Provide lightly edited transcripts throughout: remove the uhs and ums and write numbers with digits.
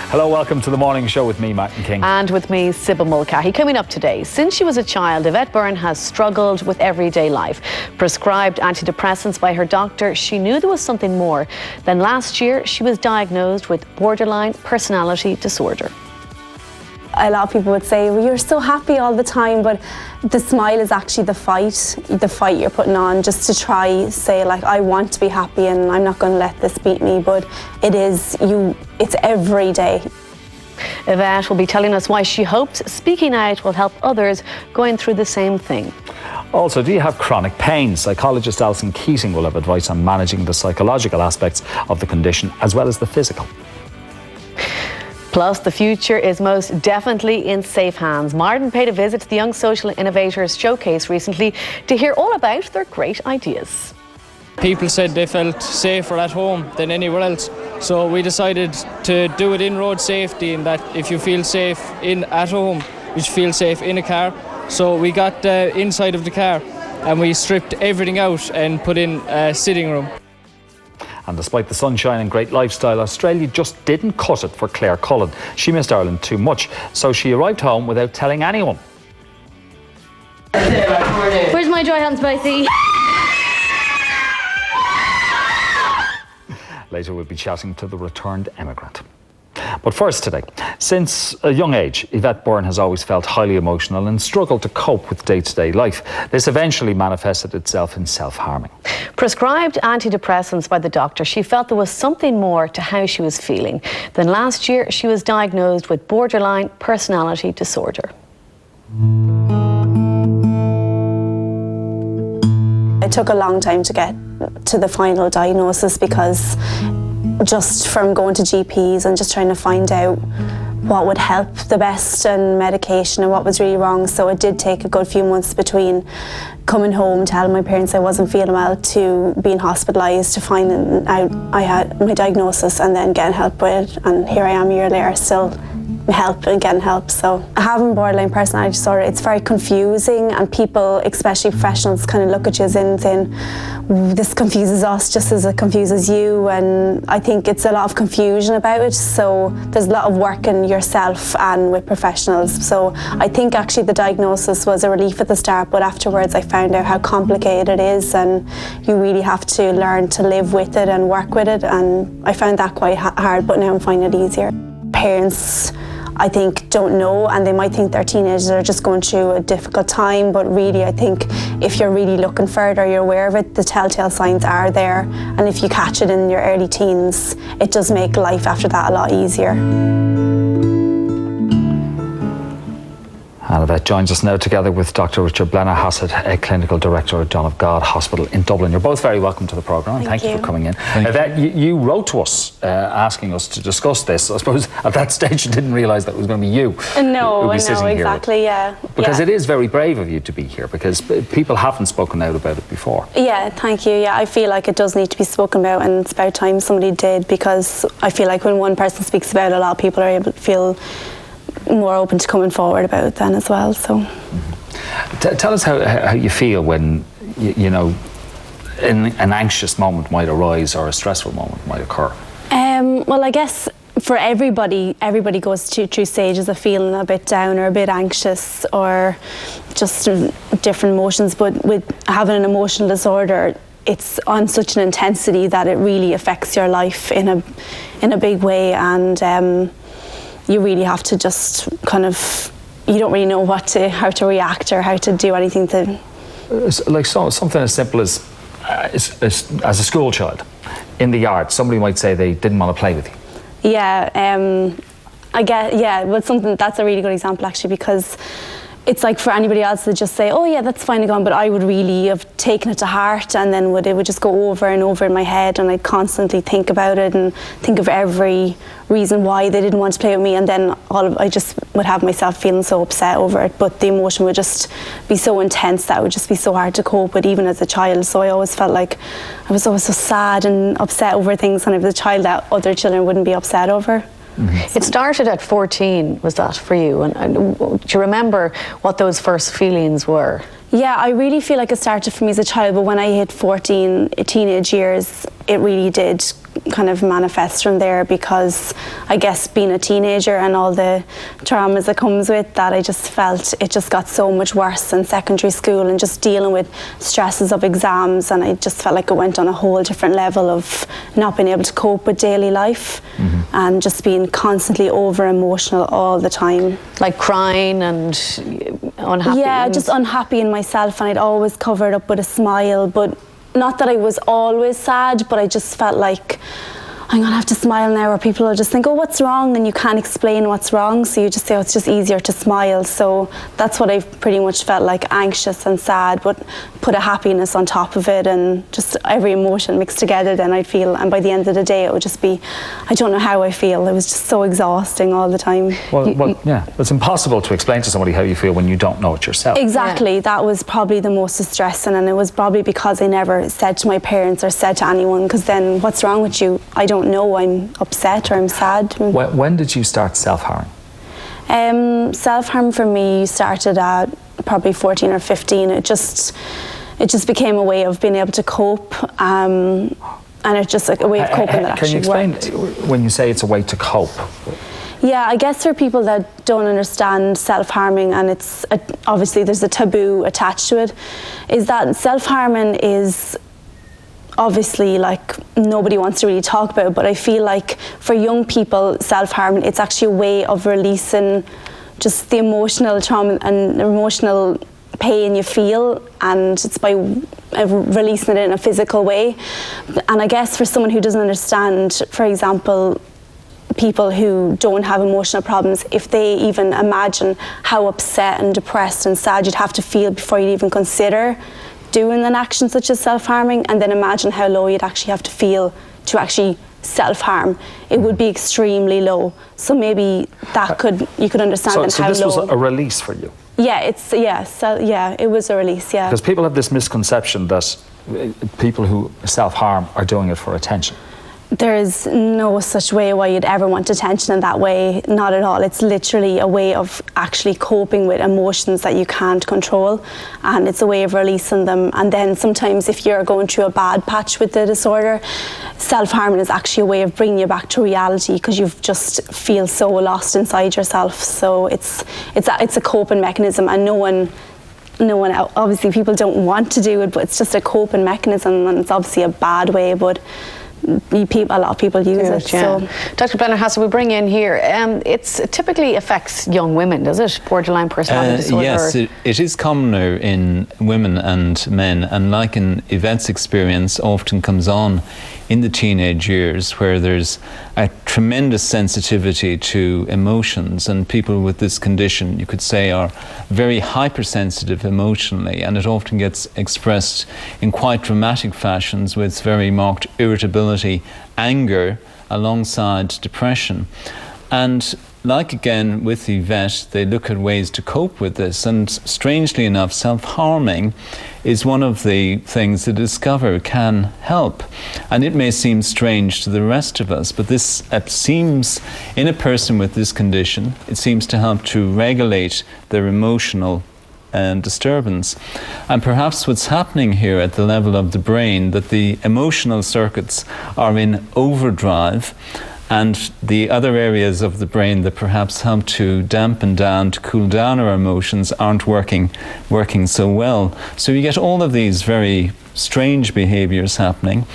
Hello, welcome to the morning show with me, Martin King. And with me, Sybil Mulcahy. Coming up today, since she was a child, Yvette Byrne has struggled with everyday life. Prescribed antidepressants by her doctor, she knew there was something more. Then last year, she was diagnosed with borderline personality disorder. A lot of people would say, well, you're so happy all the time, but the smile is actually the fight you're putting on just to try say, like, I want to be happy and I'm not going to let this beat me, but it's every day. Yvette will be telling us why she hopes speaking out will help others going through the same thing. Also, do you have chronic pain? Psychologist Alison Keating will have advice on managing the psychological aspects of the condition as well as the physical. Plus, the future is most definitely in safe hands. Martin paid a visit to the Young Social Innovators Showcase recently to hear all about their great ideas. People said they felt safer at home than anywhere else. So we decided to do it in road safety, and that if you feel safe at home, you should feel safe in a car. So we got inside of the car and we stripped everything out and put in a sitting room. And despite the sunshine and great lifestyle, Australia just didn't cut it for Claire Cullen. She missed Ireland too much, so she arrived home without telling anyone. Where's my dry hand spicy? Later we'll be chatting to the returned emigrant. But first today, since a young age, Yvette Byrne has always felt highly emotional and struggled to cope with day-to-day life. This eventually manifested itself in self-harming. Prescribed antidepressants by the doctor, she felt there was something more to how she was feeling. Then last year, she was diagnosed with borderline personality disorder. It took a long time to get to the final diagnosis because just from going to GPs and just trying to find out what would help the best and medication and what was really wrong. So it did take a good few months between coming home, telling my parents I wasn't feeling well, to being hospitalised, to finding out I had my diagnosis and then getting help with it. And here I am a year later, still getting help. So having borderline personality disorder, it's very confusing, and people, especially professionals, kind of look at you as in saying, this confuses us just as it confuses you, and I think it's a lot of confusion about it. So there's a lot of work in yourself and with professionals. So I think actually the diagnosis was a relief at the start, but afterwards I found out how complicated it is, and you really have to learn to live with it and work with it, and I found that quite hard, but now I'm finding it easier. Parents, I think, don't know, and they might think their teenagers are just going through a difficult time, but really I think if you're really looking for it or you're aware of it, the telltale signs are there, and if you catch it in your early teens, it does make life after that a lot easier. And Yvette joins us now together with Dr. Richard Blenner-Hassett, a Clinical Director at John of God Hospital in Dublin. You're both very welcome to the programme. Thank you for coming in. Yvette, you wrote to us asking us to discuss this. I suppose at that stage you didn't realise that it was going to be you. No, exactly, yeah. Because it is very brave of you to be here, because people haven't spoken out about it before. Yeah, thank you. Yeah, I feel like it does need to be spoken about, and it's about time somebody did, because I feel like when one person speaks about it, a lot of people are able to feel more open to coming forward about it then as well. So tell us how you feel when you know an anxious moment might arise or a stressful moment might occur. Well, I guess for everybody goes through stages of feeling a bit down or a bit anxious or just different emotions, but with having an emotional disorder, it's on such an intensity that it really affects your life in a big way, and you really have to just kind of, you don't really know how to react or how to do anything to... Like something as simple as a school child in the yard, somebody might say they didn't want to play with you. Yeah, I guess, yeah, but that's a really good example actually, because it's like for anybody else to just say, oh yeah, that's fine and gone, but I would really have taken it to heart, and then it would just go over and over in my head, and I'd constantly think about it and think of every reason why they didn't want to play with me, and then I just would have myself feeling so upset over it, but the emotion would just be so intense that it would just be so hard to cope with even as a child. So I always felt like I was always so sad and upset over things when I was a child that other children wouldn't be upset over. Mm-hmm. It started at 14, was that for you? And do you remember what those first feelings were? Yeah, I really feel like it started for me as a child, but when I hit 14, teenage years, it really did kind of manifest from there, because I guess being a teenager and all the traumas that comes with that, I just felt it just got so much worse in secondary school, and just dealing with stresses of exams, and I just felt like it went on a whole different level of not being able to cope with daily life, and just being constantly over emotional all the time. Like crying and unhappy? Yeah, just unhappy in myself, and I'd always cover it up with a smile, but not that I was always sad, but I just felt like I'm gonna have to smile now, or people will just think, oh, what's wrong? And you can't explain what's wrong, so you just say, oh, it's just easier to smile. So that's what I've pretty much felt like, anxious and sad, but put a happiness on top of it, and just every emotion mixed together, then I'd feel, and by the end of the day it would just be, I don't know how I feel. It was just so exhausting all the time. Well, yeah, it's impossible to explain to somebody how you feel when you don't know it yourself. Exactly, yeah. That was probably the most distressing, and it was probably because I never said to my parents or said to anyone, because then, what's wrong with you? I don't know, I'm upset or I'm sad. When did you start self-harm? Self-harm for me started at probably 14 or 15. It just became a way of being able to cope, and it's just like a way of coping that actually worked. Can you explain when you say it's a way to cope? Yeah, I guess for people that don't understand self-harming, and it's obviously there's a taboo attached to it, is that self-harming is obviously like nobody wants to really talk about it, but I feel like for young people, self-harm, it's actually a way of releasing just the emotional trauma and emotional pain you feel, and it's by releasing it in a physical way. And I guess for someone who doesn't understand, for example, people who don't have emotional problems, if they even imagine how upset and depressed and sad you'd have to feel before you'd even consider doing an action such as self-harming, and then imagine how low you'd actually have to feel to actually self-harm, it would be extremely low. So maybe that you could understand how low. So this was a release for you? Yeah, it was a release, yeah. Because people have this misconception that people who self-harm are doing it for attention. There is no such way why you'd ever want attention in that way, not at all. It's literally a way of actually coping with emotions that you can't control, and it's a way of releasing them. And then sometimes if you're going through a bad patch with the disorder, self-harming is actually a way of bringing you back to reality, because you just feel so lost inside yourself. So it's a coping mechanism, and no one, obviously people don't want to do it, but it's just a coping mechanism, and it's obviously a bad way, but a lot of people use it. Yeah. So. Dr. Blennerhassett, we bring in here, it typically affects young women, does it? Borderline personality disorder? Yes, it is commoner in women and men, and like in Yvette's experience, often comes on in the teenage years, where there's a tremendous sensitivity to emotions, and people with this condition, you could say, are very hypersensitive emotionally, and it often gets expressed in quite dramatic fashions with very marked irritability, anger, alongside depression. And like again with Yvette, they look at ways to cope with this, and strangely enough, self-harming is one of the things they discover can help. And it may seem strange to the rest of us, but this seems, in a person with this condition, it seems to help to regulate their emotional disturbance. And perhaps what's happening here at the level of the brain, that the emotional circuits are in overdrive, and the other areas of the brain that perhaps help to dampen down, to cool down our emotions, aren't working so well. So you get all of these very strange behaviors happening.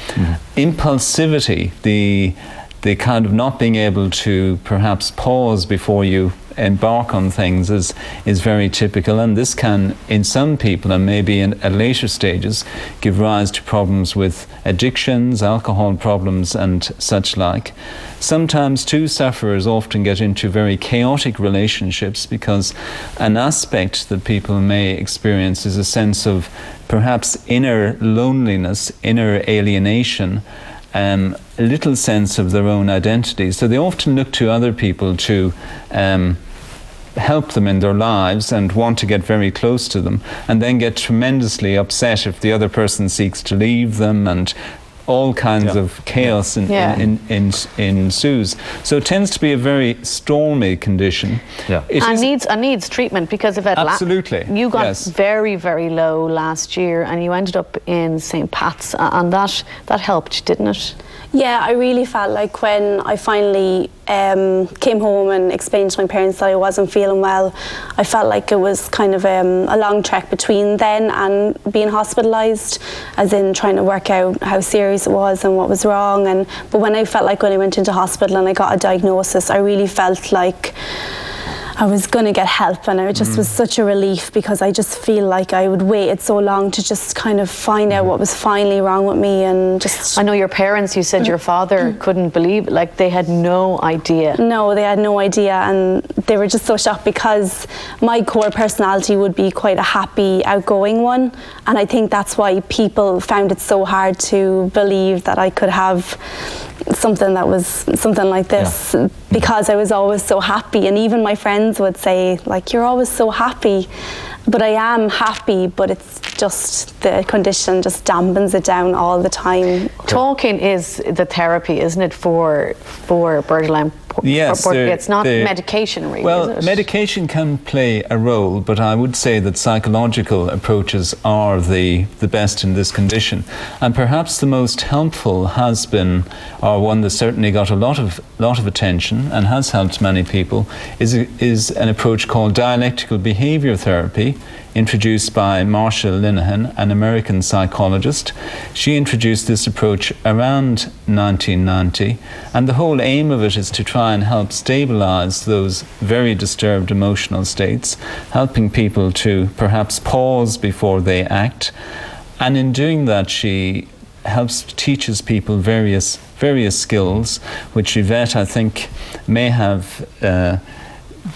Impulsivity, the kind of not being able to perhaps pause before you embark on things is very typical, and this can, in some people, and maybe at later stages, give rise to problems with addictions, alcohol problems and such like. Sometimes too, sufferers often get into very chaotic relationships, because an aspect that people may experience is a sense of perhaps inner loneliness, inner alienation, a little sense of their own identity. So they often look to other people to help them in their lives and want to get very close to them, and then get tremendously upset if the other person seeks to leave them, and all kinds of chaos ensues. So it tends to be a very stormy condition. Yeah. And needs treatment, because of it. Absolutely. You got very, very low last year, and you ended up in St. Pat's, and that helped, didn't it? Yeah, I really felt like when I finally came home and explained to my parents that I wasn't feeling well, I felt like it was kind of a long trek between then and being hospitalised, as in trying to work out how serious it was and what was wrong. But when I went into hospital and I got a diagnosis, I really felt like I was going to get help, and it just was such a relief, because I just feel like I would waited so long to just kind of find out what was finally wrong with me. And just, I know your parents, you said your father couldn't believe it, like they had no idea. No, they had no idea, and they were just so shocked, because my core personality would be quite a happy, outgoing one, and I think that's why people found it so hard to believe that I could have something that was something like this, because I was always so happy. And even my friends would say, like, you're always so happy. But I am happy, but it's just the condition just dampens it down all the time. Talking is the therapy, isn't it, for borderline? Yes, it's not medication, really. Well, is it? medication can play a role, but I would say that psychological approaches are the best in this condition. And perhaps the most helpful has been, or one that certainly got a lot of attention and has helped many people, is an approach called dialectical behaviour therapy, introduced by Marcia Linehan, an American psychologist. She introduced this approach around 1990, and the whole aim of it is to try and help stabilize those very disturbed emotional states, helping people to perhaps pause before they act. And in doing that, she teaches people various skills, which Yvette, I think, may have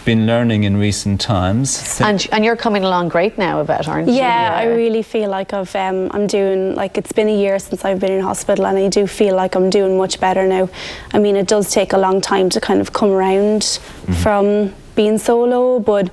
been learning in recent times. And you're coming along great now, Yvette, aren't you? Yeah, I really feel like I'm doing, like, it's been a year since I've been in hospital, and I do feel like I'm doing much better now. I mean, it does take a long time to kind of come around from being so low, but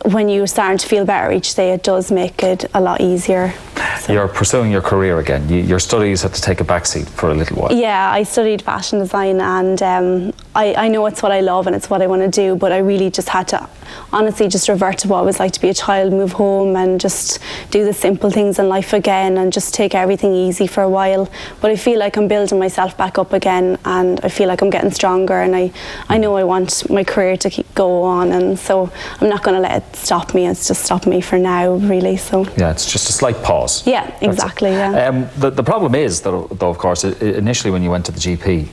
when you're starting to feel better each day, it does make it a lot easier. So. You're pursuing your career again. Your studies had to take a backseat for a little while. Yeah, I studied fashion design, and I know it's what I love and it's what I want to do, but I really just had to honestly just revert to what it was like to be a child, move home and just do the simple things in life again, and just take everything easy for a while. But I feel like I'm building myself back up again, and I feel like I'm getting stronger, and I know I want my career to go on, and so I'm not going to let it stop me. It's just stopped me for now, really. So yeah, it's just a slight pause. Yeah, exactly. Yeah. The problem is, though, of course, initially when you went to the GP,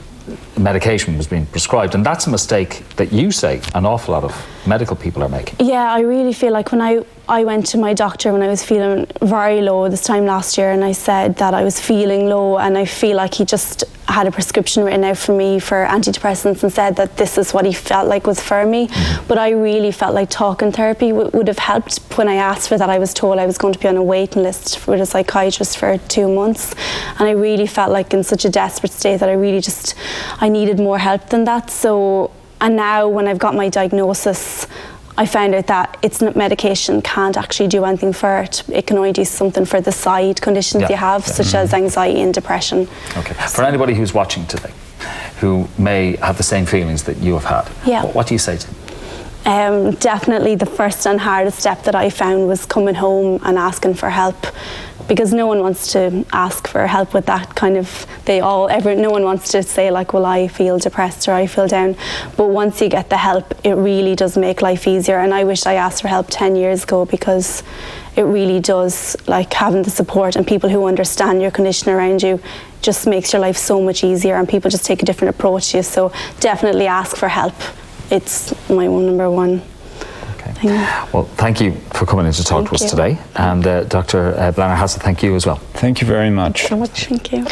medication was being prescribed, and that's a mistake that you say an awful lot of medical people are making. Yeah, I really feel like when I went to my doctor when I was feeling very low this time last year, and I said that I was feeling low, and I feel like he just had a prescription written out for me for antidepressants and said that this is what he felt like was for me. But I really felt like talking therapy would have helped. When I asked for that, I was told I was going to be on a waiting list with a psychiatrist for 2 months, and I really felt like in such a desperate state that I needed more help than that. So, and now when I've got my diagnosis, I found out that medication can't actually do anything for it. It can only do something for the side conditions you have, such as anxiety and depression. Okay. For anybody who's watching today, who may have the same feelings that you have had, what do you say to them? Definitely the first and hardest step that I found was coming home and asking for help, because no one wants to ask for help with that kind of, no one wants to say like, well, I feel depressed or I feel down. But once you get the help, it really does make life easier. And I wish I asked for help 10 years ago, because it really does, like, having the support and people who understand your condition around you just makes your life so much easier, and people just take a different approach to you. So definitely ask for help. It's my number one thing. Well, thank you for coming in to talk to us today. And Dr. Blanner Hassett, thank you as well. Thank you very much. Thank you so much. Thank you.